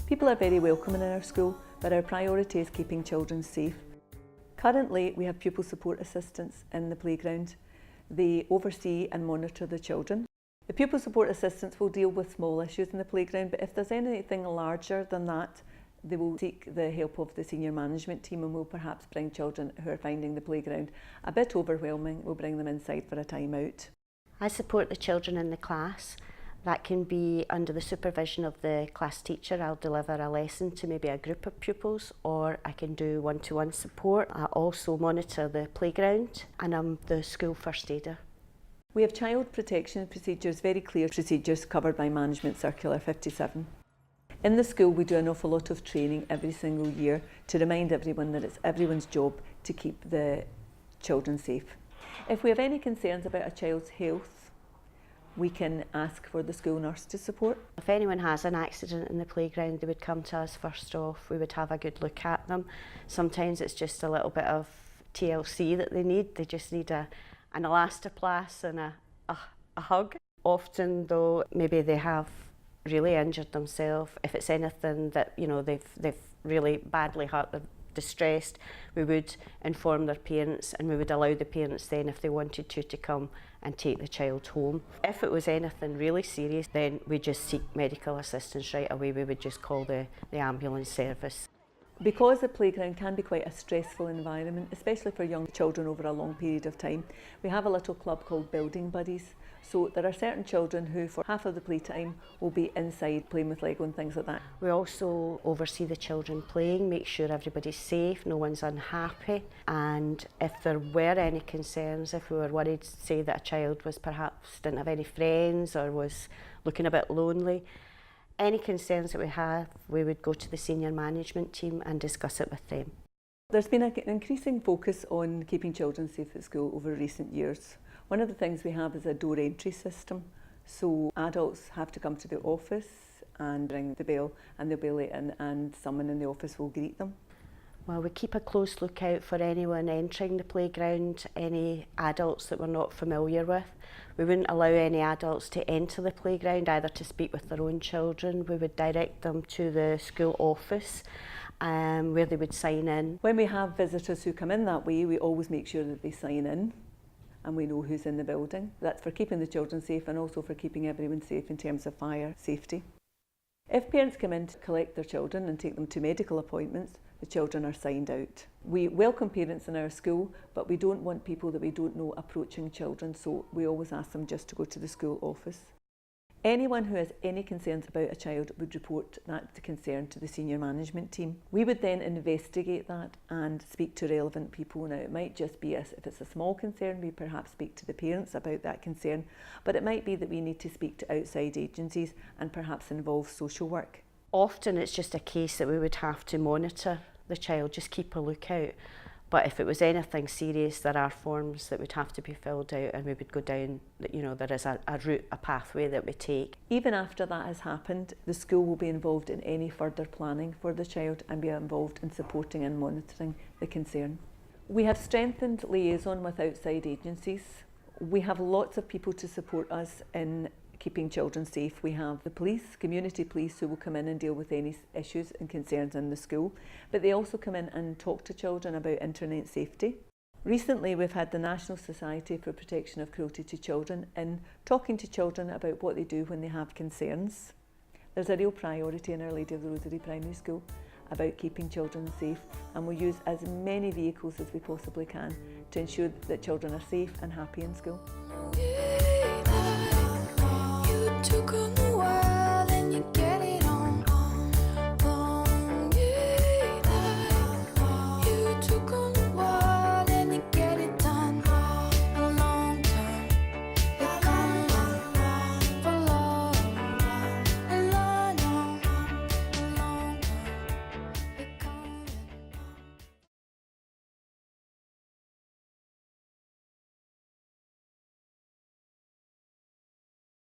People are very welcoming in our school, but our priority is keeping children safe. Currently, we have pupil support assistants in the playground. They oversee and monitor the children. The pupil support assistants will deal with small issues in the playground, but if there's anything larger than that, they will seek the help of the senior management team and will perhaps bring children who are finding the playground a bit overwhelming. We'll bring them inside for a time out. I support the children in the class. That can be under the supervision of the class teacher. I'll deliver a lesson to maybe a group of pupils, or I can do one-to-one support. I also monitor the playground, and I'm the school first aider. We have child protection procedures, very clear procedures covered by Management Circular 57. In the school we do an awful lot of training every single year to remind everyone that it's everyone's job to keep the children safe. If we have any concerns about a child's health, we can ask for the school nurse to support. If anyone has an accident in the playground, they would come to us first off. We would have a good look at them. Sometimes it's just a little bit of TLC that they need. They just need an elastoplast and a hug. Often though, maybe they have really injured themselves. If it's anything that, you know, they've really badly hurt, they're distressed, we would inform their parents, and we would allow the parents then, if they wanted to come and take the child home. If it was anything really serious, then we just seek medical assistance right away. We would just call the ambulance service. Because the playground can be quite a stressful environment, especially for young children over a long period of time, we have a little club called Building Buddies. So there are certain children who for half of the playtime will be inside playing with Lego and things like that. We also oversee the children playing, make sure everybody's safe, no one's unhappy, and if there were any concerns, if we were worried, say that a child was perhaps didn't have any friends or was looking a bit lonely, any concerns that we have, we would go to the senior management team and discuss it with them. There's been an increasing focus on keeping children safe at school over recent years. One of the things we have is a door entry system. So adults have to come to the office and ring the bell, and they'll be let in, and someone in the office will greet them. Well, we keep a close lookout for anyone entering the playground, any adults that we're not familiar with. We wouldn't allow any adults to enter the playground either to speak with their own children. We would direct them to the school office where they would sign in. When we have visitors who come in that way, we always make sure that they sign in and we know who's in the building. That's for keeping the children safe and also for keeping everyone safe in terms of fire safety. If parents come in to collect their children and take them to medical appointments, the children are signed out. We welcome parents in our school, but we don't want people that we don't know approaching children, so we always ask them just to go to the school office. Anyone who has any concerns about a child would report that concern to the senior management team. We would then investigate that and speak to relevant people. Now, it might just be if it's a small concern, we perhaps speak to the parents about that concern, but it might be that we need to speak to outside agencies and perhaps involve social work. Often it's just a case that we would have to monitor the child, just keep a lookout. But if it was anything serious, there are forms that would have to be filled out, and we would go down, you know, there is a route, a pathway that we take. Even after that has happened, the school will be involved in any further planning for the child and be involved in supporting and monitoring the concern. We have strengthened liaison with outside agencies. We have lots of people to support us in keeping children safe. We have the police, community police, who will come in and deal with any issues and concerns in the school, but they also come in and talk to children about internet safety. Recently we've had the National Society for Protection of Cruelty to Children in talking to children about what they do when they have concerns. There's a real priority in Our Lady of the Rosary Primary School about keeping children safe, and we use as many vehicles as we possibly can to ensure that children are safe and happy in school.